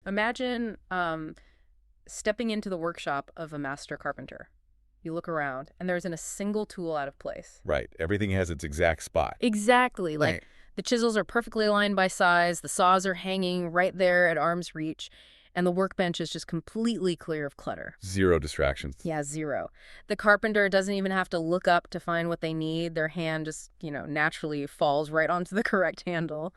Imagine stepping into the workshop of a master carpenter. You look around, and there isn't a single tool out of place. Right. Everything has its exact spot. Exactly. Like Right. the chisels are perfectly aligned by size, the saws are hanging right there at arm's reach, and the workbench is just completely clear of clutter. Zero distractions. Yeah, zero. The carpenter doesn't even have to look up to find what they need. Their hand just, naturally falls right onto the correct handle.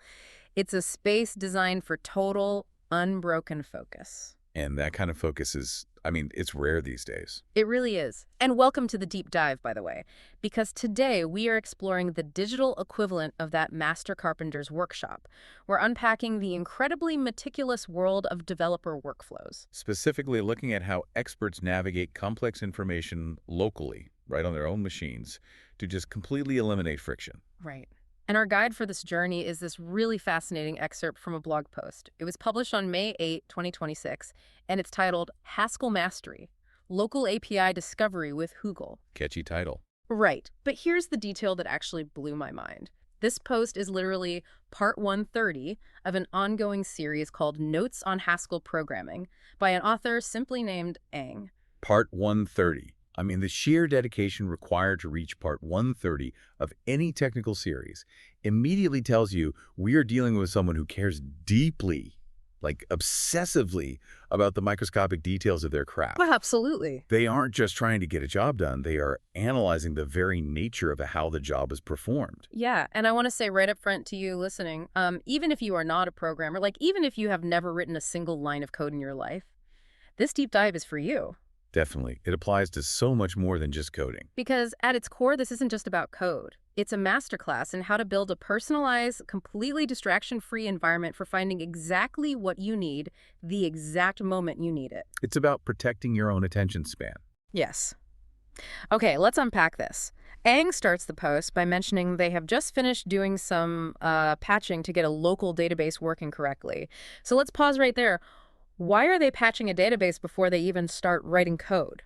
It's a space designed for total, unbroken focus. And that kind of focus is, it's rare these days. It really is. And welcome to the deep dive, by the way, because today we are exploring the digital equivalent of that master carpenter's workshop. We're unpacking the incredibly meticulous world of developer workflows. Specifically looking at how experts navigate complex information locally, right on their own machines, to just completely eliminate friction. Right. And our guide for this journey is this really fascinating excerpt from a blog post. It was published on May 8, 2026, and it's titled Haskell Mastery, Local API Discovery with Hoogle. Catchy title. Right. But here's the detail that actually blew my mind. This post is literally part 130 of an ongoing series called Notes on Haskell Programming by an author simply named Ang. Part 130. The sheer dedication required to reach part 130 of any technical series immediately tells you we are dealing with someone who cares deeply, like obsessively, about the microscopic details of their craft. Well, absolutely. They aren't just trying to get a job done. They are analyzing the very nature of how the job is performed. Yeah, and I want to say right up front to you listening, even if you are not a programmer, even if you have never written a single line of code in your life, this deep dive is for you. Definitely. It applies to so much more than just coding. Because at its core, this isn't just about code. It's a masterclass in how to build a personalized, completely distraction-free environment for finding exactly what you need the exact moment you need it. It's about protecting your own attention span. Yes. Okay, let's unpack this. Ang starts the post by mentioning they have just finished doing some patching to get a local database working correctly. So let's pause right there. Why are they patching a database before they even start writing code?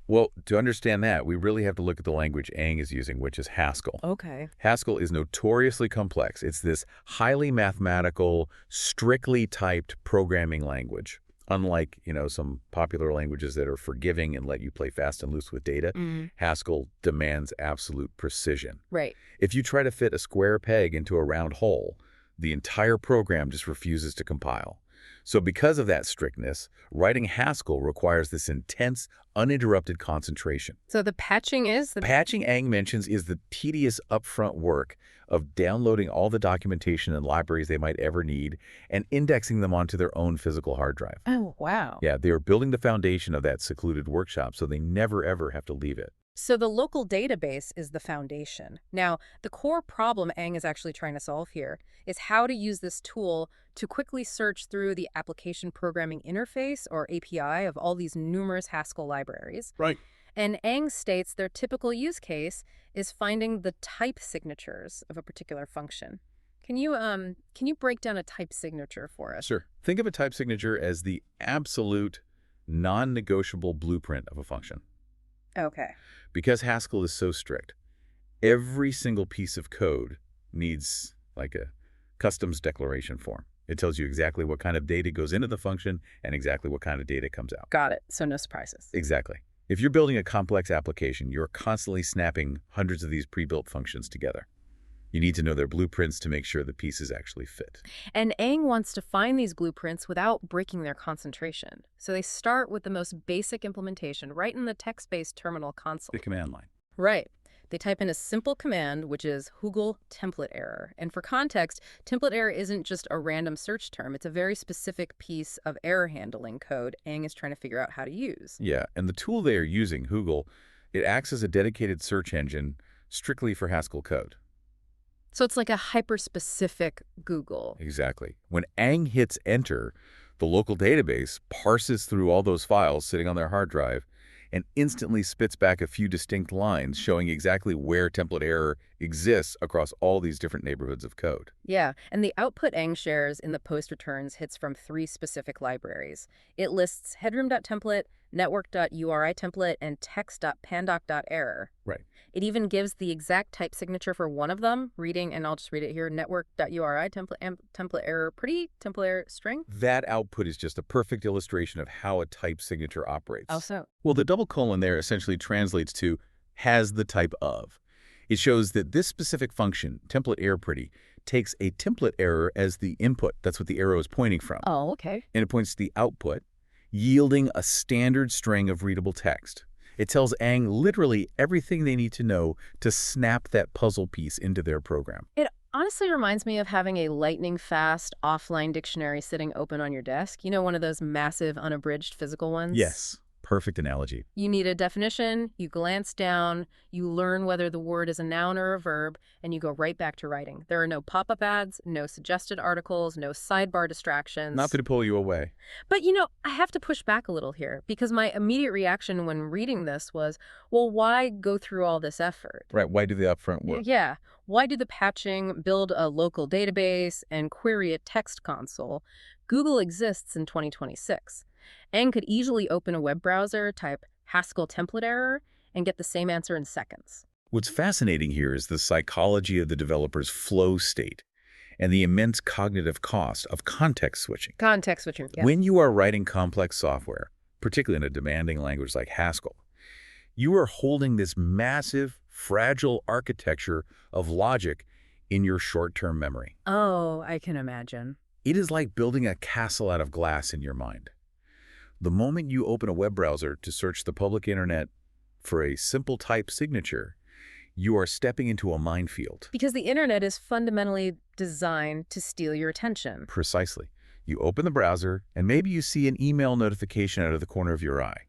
Well, to understand that, we really have to look at the language Ang is using, which is Haskell. Okay. Haskell is notoriously complex. It's this highly mathematical, strictly typed programming language. Unlike, some popular languages that are forgiving and let you play fast and loose with data, Haskell demands absolute precision. Right. If you try to fit a square peg into a round hole, the entire program just refuses to compile. So because of that strictness, writing Haskell requires this intense, uninterrupted concentration. So the patching is? Patching Ang mentions is the tedious upfront work of downloading all the documentation and libraries they might ever need and indexing them onto their own physical hard drive. Oh, wow. Yeah, they are building the foundation of that secluded workshop so they never, ever have to leave it. So the local database is the foundation. Now, the core problem Ang is actually trying to solve here is how to use this tool to quickly search through the application programming interface, or API, of all these numerous Haskell libraries. Right. And Ang states their typical use case is finding the type signatures of a particular function. Can you break down a type signature for us? Sure. Think of a type signature as the absolute non-negotiable blueprint of a function. Okay. Because Haskell is so strict, every single piece of code needs like a customs declaration form. It tells you exactly what kind of data goes into the function and exactly what kind of data comes out. Got it. So no surprises. Exactly. If you're building a complex application, you're constantly snapping hundreds of these pre-built functions together. You need to know their blueprints to make sure the pieces actually fit. And Ang wants to find these blueprints without breaking their concentration. So they start with the most basic implementation right in the text-based terminal console. The command line. Right. They type in a simple command, which is Hoogle template error. And for context, template error isn't just a random search term. It's a very specific piece of error handling code Ang is trying to figure out how to use. Yeah, and the tool they are using, Hoogle, it acts as a dedicated search engine strictly for Haskell code. So it's like a hyper-specific Google. Exactly. When Ang hits enter, the local database parses through all those files sitting on their hard drive and instantly spits back a few distinct lines showing exactly where template error exists across all these different neighborhoods of code. Yeah, and the output Ang shares in the post returns hits from 3 specific libraries. It lists headroom.template, network.uri template, and text.pandoc.error. Right. It even gives the exact type signature for one of them, reading, and I'll just read it here, network.uri template error, pretty template error string. That output is just a perfect illustration of how a type signature operates. Also, Well, the double colon there essentially translates to has the type of. It shows that this specific function, template error pretty, takes a template error as the input. That's what the arrow is pointing from. oh, okay. And it points to the output, yielding a standard string of readable text. It tells Ang literally everything they need to know to snap that puzzle piece into their program. It honestly reminds me of having a lightning-fast offline dictionary sitting open on your desk. You know, one of those massive, unabridged physical ones? Yes, perfect analogy. You need a definition, you glance down, you learn whether the word is a noun or a verb, and you go right back to writing. There are no pop-up ads, no suggested articles, no sidebar distractions. Not to pull you away. But, you know, I have to push back a little here, because my immediate reaction when reading this was, well, why go through all this effort? Right, why do the upfront work? Yeah. Why do the patching, build a local database, and query a text console? Google exists in 2026. Ang could easily open a web browser, type Haskell template error, and get the same answer in seconds. What's fascinating here is the psychology of the developer's flow state and the immense cognitive cost of context switching. Context switching, yeah. When you are writing complex software, particularly in a demanding language like Haskell, you are holding this massive, fragile architecture of logic in your short-term memory. Oh, I can imagine. It is like building a castle out of glass in your mind. The moment you open a web browser to search the public internet for a simple type signature, you are stepping into a minefield. Because the internet is fundamentally designed to steal your attention. Precisely. You open the browser, and maybe you see an email notification out of the corner of your eye,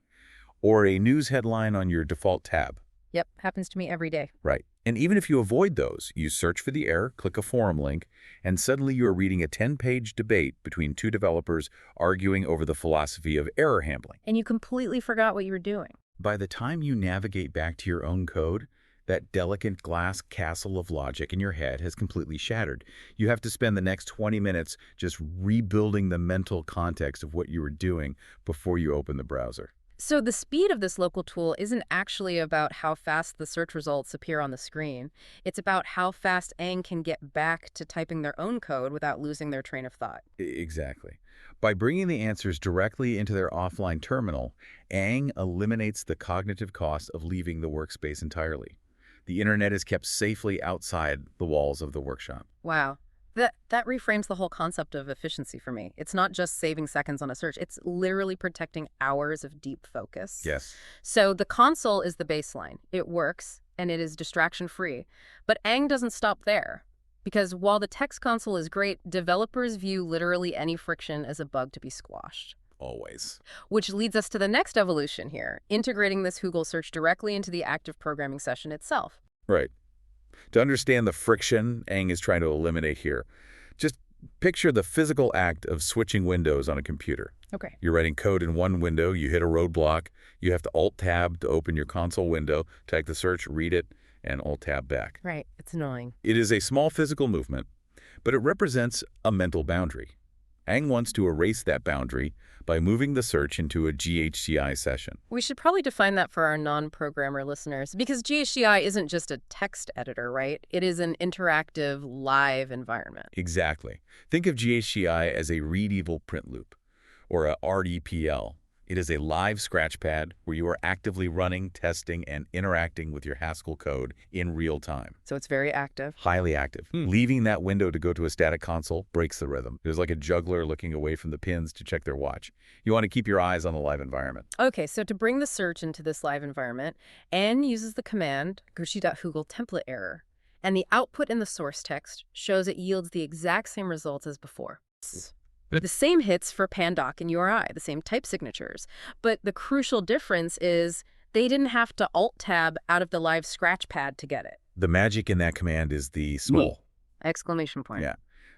or a news headline on your default tab. Yep, happens to me every day. Right. And even if you avoid those, you search for the error, click a forum link, and suddenly you are reading a 10-page debate between 2 developers arguing over the philosophy of error handling. And you completely forgot what you were doing. By the time you navigate back to your own code, that delicate glass castle of logic in your head has completely shattered. You have to spend the next 20 minutes just rebuilding the mental context of what you were doing before you open the browser. So the speed of this local tool isn't actually about how fast the search results appear on the screen. It's about how fast Ang can get back to typing their own code without losing their train of thought. Exactly. By bringing the answers directly into their offline terminal, Ang eliminates the cognitive cost of leaving the workspace entirely. The internet is kept safely outside the walls of the workshop. Wow. That reframes the whole concept of efficiency for me. It's not just saving seconds on a search. It's literally protecting hours of deep focus. Yes. So the console is the baseline. It works, and it is distraction-free. But Ang doesn't stop there. Because while the text console is great, developers view literally any friction as a bug to be squashed. Always. Which leads us to the next evolution here, integrating this Hoogle search directly into the active programming session itself. Right. To understand the friction Ang is trying to eliminate here, just picture the physical act of switching windows on a computer. Okay. You're writing code in one window, you hit a roadblock, you have to Alt-Tab to open your console window, type the search, read it, and Alt-Tab back. Right. It's annoying. It is a small physical movement, but it represents a mental boundary. Ang wants to erase that boundary by moving the search into a GHCi session. We should probably define that for our non-programmer listeners, because GHCi isn't just a text editor, right? It is an interactive, live environment. Exactly. Think of GHCi as a read-evil print loop, or a RDPL. It is a live scratchpad where you are actively running, testing, and interacting with your Haskell code in real time. So it's very active. Highly active. Leaving that window to go to a static console breaks the rhythm. It is like a juggler looking away from the pins to check their watch. You want to keep your eyes on the live environment. Okay, so to bring the search into this live environment, N uses the command gucci.hoogle template error, and the output in the source text shows it yields the exact same results as before. The same hits for pandoc and URI, the same type signatures. But the crucial difference is they didn't have to Alt-Tab out of the live scratchpad to get it. The magic in that command is the small. Exclamation point. Yeah.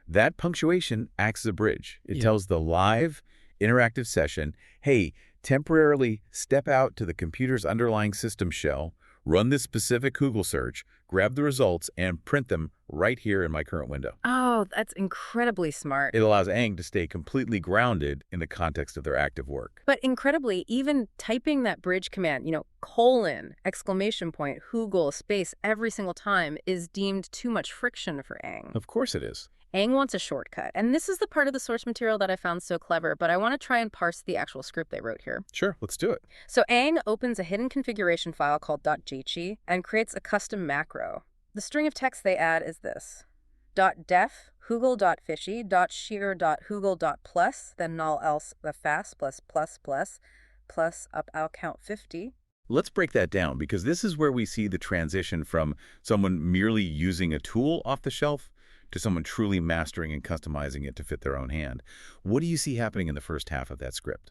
That punctuation acts as a bridge. It tells the live, interactive session, hey, temporarily step out to the computer's underlying system shell, Run this specific Hoogle search, grab the results, and print them right here in my current window. Oh, that's incredibly smart. It allows Aang to stay completely grounded in the context of their active work. But incredibly, even typing that bridge command, colon, exclamation point, Hoogle, space, every single time is deemed too much friction for Aang. Of course it is. Aang wants a shortcut, and this is the part of the source material that I found so clever, but I want to try and parse the actual script they wrote here. Sure, let's do it. So Aang opens a hidden configuration file called .GHCi and creates a custom macro. The string of text they add is this: .def, Hoogle.fishy, .shear.Hoogle.plus, then null else the fast plus up I'll count 50. Let's break that down, because this is where we see the transition from someone merely using a tool off the shelf to someone truly mastering and customizing it to fit their own hand. What do you see happening in the first half of that script?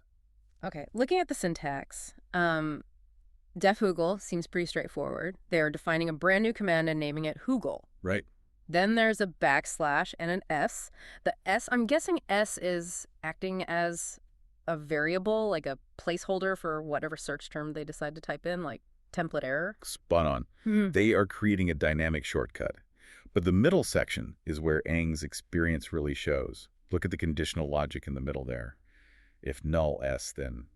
Okay, looking at the syntax, def Hoogle seems pretty straightforward. They're defining a brand new command and naming it Hoogle. Right. Then there's a backslash and an S. The S, I'm guessing S is acting as a variable, like a placeholder for whatever search term they decide to type in, like template error. Spot on. They are creating a dynamic shortcut. But the middle section is where Aang's experience really shows. Look at the conditional logic in the middle there. If null S, then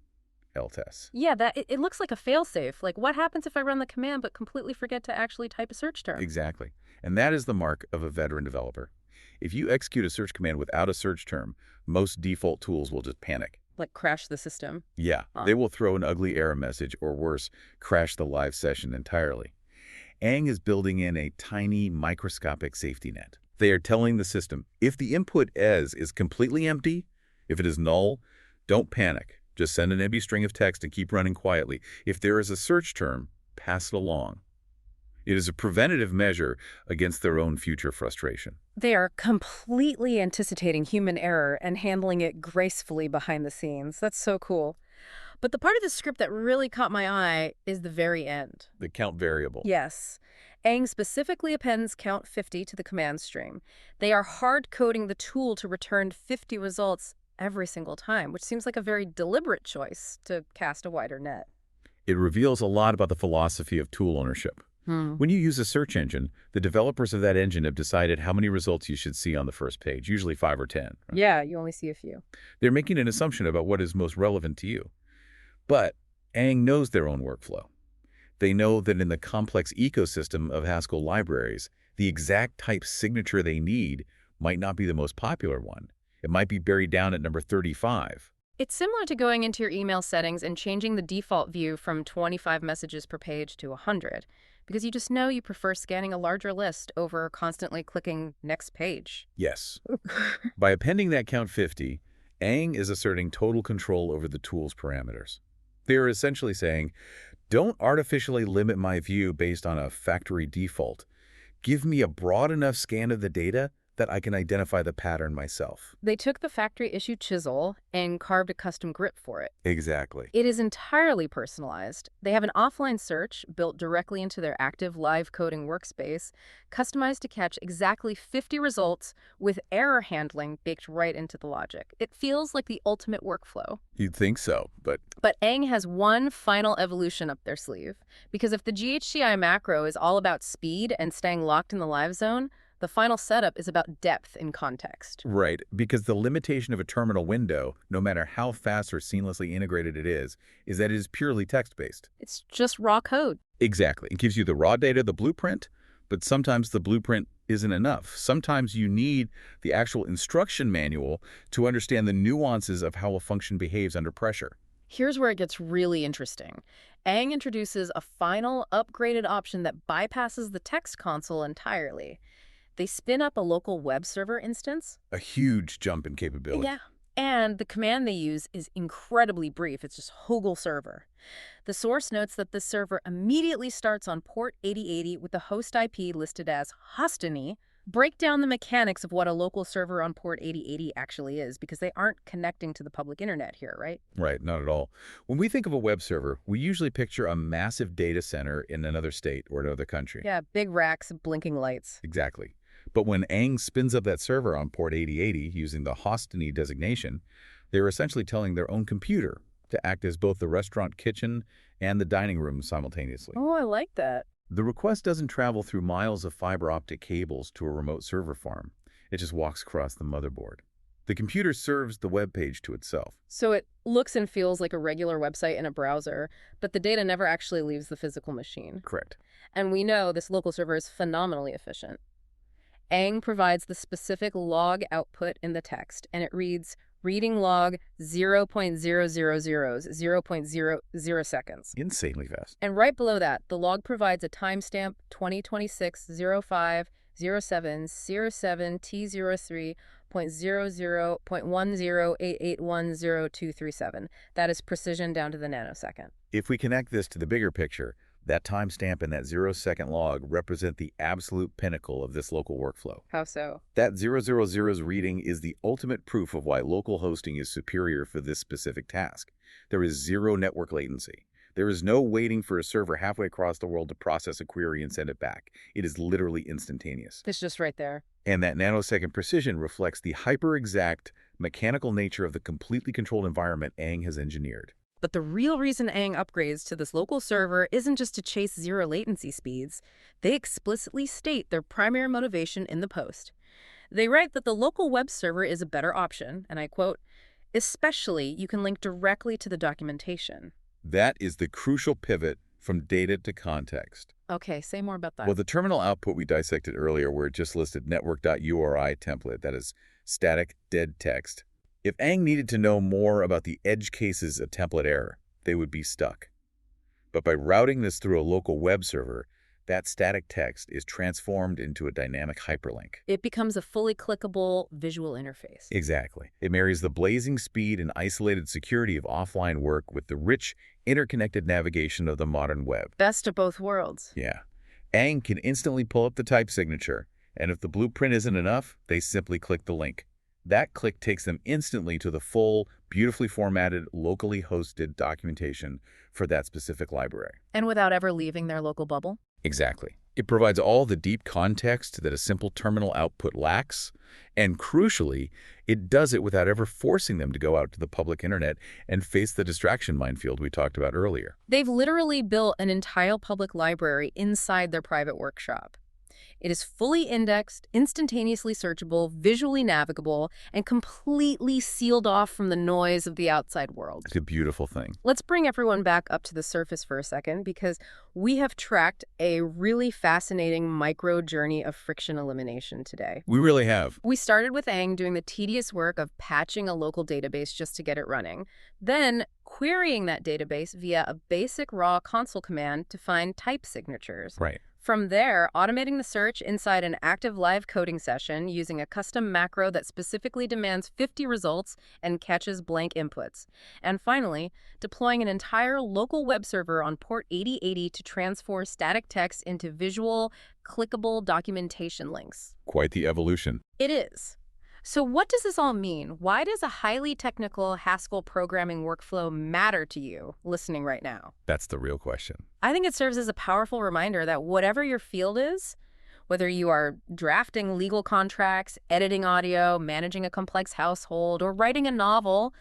else S. Yeah, it looks like a failsafe. Like, what happens if I run the command but completely forget to actually type a search term? Exactly. And that is the mark of a veteran developer. If you execute a search command without a search term, most default tools will just panic. Like crash the system? Yeah, they will throw an ugly error message, or worse, crash the live session entirely. Aang is building in a tiny, microscopic safety net. They are telling the system, if the input as is completely empty, if it is null, don't panic. Just send an empty string of text and keep running quietly. If there is a search term, pass it along. It is a preventative measure against their own future frustration. They are completely anticipating human error and handling it gracefully behind the scenes. That's so cool. But the part of the script that really caught my eye is the very end. The count variable. Yes. Aang specifically appends count 50 to the command string. They are hard-coding the tool to return 50 results every single time, which seems like a very deliberate choice to cast a wider net. It reveals a lot about the philosophy of tool ownership. When you use a search engine, the developers of that engine have decided how many results you should see on the first page, usually 5 or 10. Right? Yeah, you only see a few. They're making an assumption about what is most relevant to you. But Aang knows their own workflow. They know that in the complex ecosystem of Haskell libraries, the exact type signature they need might not be the most popular one. It might be buried down at number 35. It's similar to going into your email settings and changing the default view from 25 messages per page to 100, because you just know you prefer scanning a larger list over constantly clicking next page. Yes. By appending that count 50, Aang is asserting total control over the tool's parameters. They are essentially saying, don't artificially limit my view based on a factory default. Give me a broad enough scan of the data that I can identify the pattern myself. They took the factory-issued chisel and carved a custom grip for it. Exactly. It is entirely personalized. They have an offline search built directly into their active live coding workspace, customized to catch exactly 50 results with error handling baked right into the logic. It feels like the ultimate workflow. You'd think so, but... But Aang has one final evolution up their sleeve, because if the GHCi macro is all about speed and staying locked in the live zone, the final setup is about depth in context. Right, because the limitation of a terminal window, no matter how fast or seamlessly integrated it is that it is purely text-based. It's just raw code. Exactly. It gives you the raw data, the blueprint, but sometimes the blueprint isn't enough. Sometimes you need the actual instruction manual to understand the nuances of how a function behaves under pressure. Here's where it gets really interesting. Aang introduces a final, upgraded option that bypasses the text console entirely. They spin up a local web server instance. A huge jump in capability. Yeah. And the command they use is incredibly brief. It's just Hoogle server. The source notes that the server immediately starts on port 8080 with the host IP listed as Hostiny. Break down the mechanics of what a local server on port 8080 actually is, because they aren't connecting to the public internet here, right? Right, not at all. When we think of a web server, we usually picture a massive data center in another state or another country. Yeah, big racks, blinking lights. Exactly. But when Aang spins up that server on port 8080 using the Hostiny designation, they're essentially telling their own computer, to act as both the restaurant kitchen and the dining room simultaneously. Oh, I like that. The request doesn't travel through miles of fiber optic cables to a remote server farm. It just walks across the motherboard. The computer serves the web page to itself. So it looks and feels like a regular website in a browser, but the data never actually leaves the physical machine. Correct. And we know this local server is phenomenally efficient. Ang provides the specific log output in the text, and it reads reading log 0.000 seconds. Insanely fast. And right below that, the log provides a timestamp 2026-05-07-T03.00.1088100237. That is precision down to the nanosecond. If we connect this to the bigger picture, that timestamp and that 0-second log represent the absolute pinnacle of this local workflow. How so? That 000's reading is the ultimate proof of why local hosting is superior for this specific task. There is zero network latency. There is no waiting for a server halfway across the world to process a query and send it back. It is literally instantaneous. It's just right there. And that nanosecond precision reflects the hyper-exact mechanical nature of the completely controlled environment Ang has engineered. But the real reason Ang upgrades to this local server isn't just to chase zero latency speeds. They explicitly state their primary motivation in the post. They write that the local web server is a better option, and I quote, especially you can link directly to the documentation. That is the crucial pivot from data to context. Okay, say more about that. Well, the terminal output we dissected earlier where it just listed network.uri template, that is static dead text. If Ang needed to know more about the edge cases of template error, they would be stuck. But by routing this through a local web server, that static text is transformed into a dynamic hyperlink. It becomes a fully clickable visual interface. Exactly. It marries the blazing speed and isolated security of offline work with the rich, interconnected navigation of the modern web. Best of both worlds. Yeah. Ang can instantly pull up the type signature, and if the blueprint isn't enough, they simply click the link. That click takes them instantly to the full, beautifully formatted, locally hosted documentation for that specific library. And without ever leaving their local bubble? Exactly. It provides all the deep context that a simple terminal output lacks, and crucially, it does it without ever forcing them to go out to the public internet and face the distraction minefield we talked about earlier. They've literally built an entire public library inside their private workshop. It is fully indexed, instantaneously searchable, visually navigable, and completely sealed off from the noise of the outside world. It's a beautiful thing. Let's bring everyone back up to the surface for a second, because we have tracked a really fascinating micro journey of friction elimination today. We really have. We started with Ang doing the tedious work of patching a local database just to get it running, then querying that database via a basic raw console command to find type signatures. Right. From there, automating the search inside an active live coding session using a custom macro that specifically demands 50 results and catches blank inputs. And finally, deploying an entire local web server on port 8080 to transform static text into visual, clickable documentation links. Quite the evolution. It is. So what does this all mean? Why does a highly technical Haskell programming workflow matter to you listening right now? That's the real question. I think it serves as a powerful reminder that whatever your field is, whether you are drafting legal contracts, editing audio, managing a complex household, or writing a novel,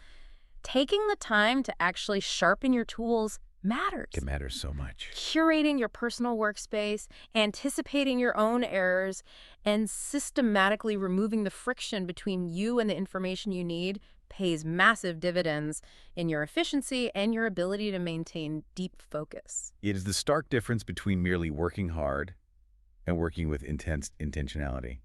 taking the time to actually sharpen your tools matters. It matters so much. Curating your personal workspace, anticipating your own errors, and systematically removing the friction between you and the information you need pays massive dividends in your efficiency and your ability to maintain deep focus. It is the stark difference between merely working hard and working with intense intentionality.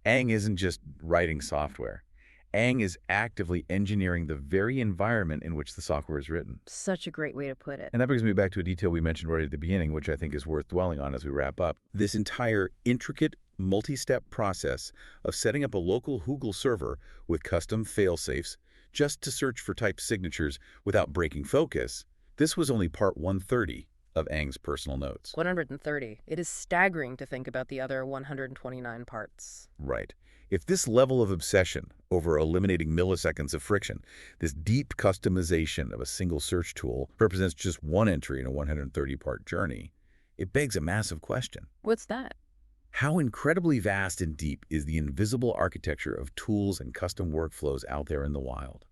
Ang isn't just writing software. Ang is actively engineering the very environment in which the software is written. Such a great way to put it. And that brings me back to a detail we mentioned right at the beginning, which I think is worth dwelling on as we wrap up. This entire intricate, multi-step process of setting up a local Hoogle server with custom fail-safes just to search for type signatures without breaking focus, this was only part 130 of Ang's personal notes. 130. It is staggering to think about the other 129 parts. Right. If this level of obsession over eliminating milliseconds of friction, this deep customization of a single search tool represents just one entry in a 130-part journey, it begs a massive question. What's that? How incredibly vast and deep is the invisible architecture of tools and custom workflows out there in the wild?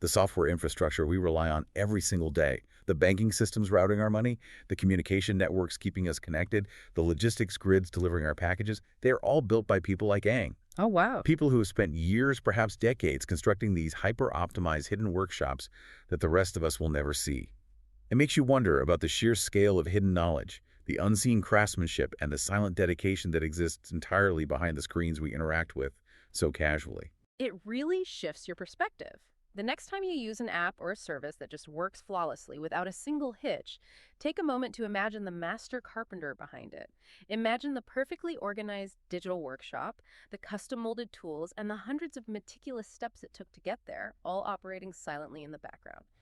the software infrastructure we rely on every single day, the banking systems routing our money, the communication networks keeping us connected, the logistics grids delivering our packages, they are all built by people like Aang. Oh, wow. People who have spent years, perhaps decades, constructing these hyper-optimized hidden workshops that the rest of us will never see. It makes you wonder about the sheer scale of hidden knowledge, the unseen craftsmanship, and the silent dedication that exists entirely behind the screens we interact with so casually. It really shifts your perspective. The next time you use an app or a service that just works flawlessly without a single hitch, take a moment to imagine the master carpenter behind it. Imagine the perfectly organized digital workshop, the custom-molded tools, and the hundreds of meticulous steps it took to get there, all operating silently in the background.